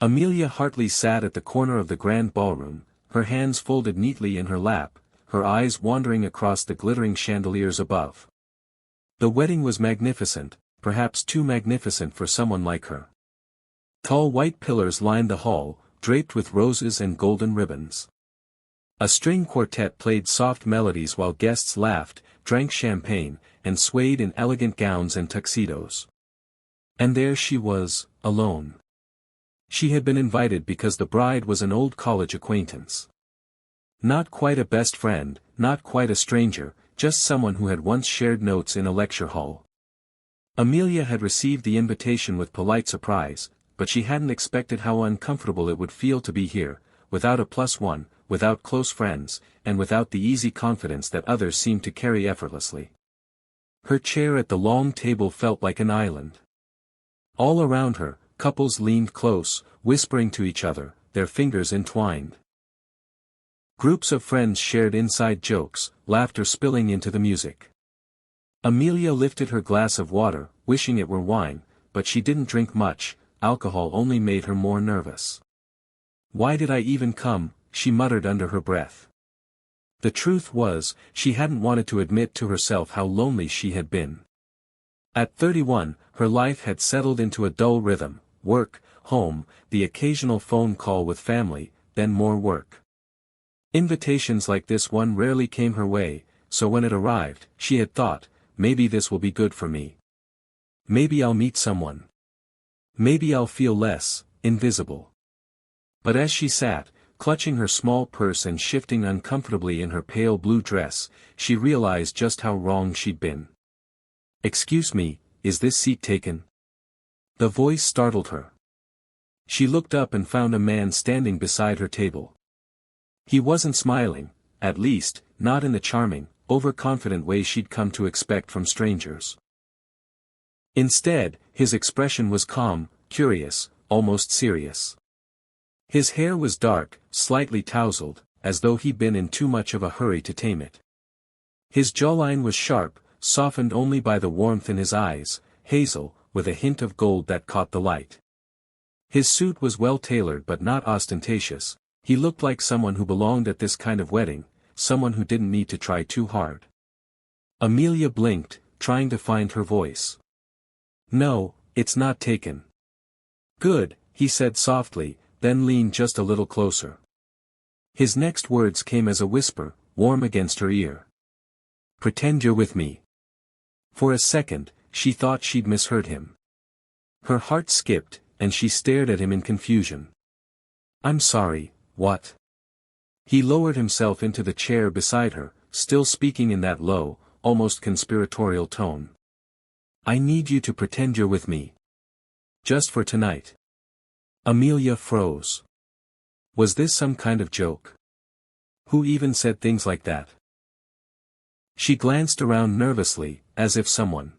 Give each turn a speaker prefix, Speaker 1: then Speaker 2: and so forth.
Speaker 1: Amelia Hartley sat at the corner of the grand ballroom, her hands folded neatly in her lap, her eyes wandering across the glittering chandeliers above. The wedding was magnificent, perhaps too magnificent for someone like her. Tall white pillars lined the hall, draped with roses and golden ribbons. A string quartet played soft melodies while guests laughed, drank champagne, and swayed in elegant gowns and tuxedos. And there she was, alone. She had been invited because the bride was an old college acquaintance. Not quite a best friend, not quite a stranger, just someone who had once shared notes in a lecture hall. Amelia had received the invitation with polite surprise, but she hadn't expected how uncomfortable it would feel to be here, without a +1, without close friends, and without the easy confidence that others seemed to carry effortlessly. Her chair at the long table felt like an island. All around her, couples leaned close, whispering to each other, their fingers entwined. Groups of friends shared inside jokes, laughter spilling into the music. Amelia lifted her glass of water, wishing it were wine, but she didn't drink much, alcohol only made her more nervous. "Why did I even come?" she muttered under her breath. The truth was, she hadn't wanted to admit to herself how lonely she had been. At 31, her life had settled into a dull rhythm: work, home, the occasional phone call with family, then more work. Invitations like this one rarely came her way, so when it arrived, she had thought, maybe this will be good for me. Maybe I'll meet someone. Maybe I'll feel less invisible. But as she sat, clutching her small purse and shifting uncomfortably in her pale blue dress, she realized just how wrong she'd been. "Excuse me, is this seat taken?" The voice startled her. She looked up and found a man standing beside her table. He wasn't smiling, at least, not in the charming, overconfident way she'd come to expect from strangers. Instead, his expression was calm, curious, almost serious. His hair was dark, slightly tousled, as though he'd been in too much of a hurry to tame it. His jawline was sharp, softened only by the warmth in his eyes, hazel, with a hint of gold that caught the light. His suit was well tailored but not ostentatious. He looked like someone who belonged at this kind of wedding, someone who didn't need to try too hard. Amelia blinked, trying to find her voice. "No, it's not taken." "Good," he said softly, then leaned just a little closer. His next words came as a whisper, warm against her ear. "Pretend you're with me." For a second, she thought she'd misheard him. Her heart skipped, and she stared at him in confusion. "I'm sorry, what?" He lowered himself into the chair beside her, still speaking in that low, almost conspiratorial tone. "I need you to pretend you're with me. Just for tonight." Amelia froze. Was this some kind of joke? Who even said things like that? She glanced around nervously, as if someone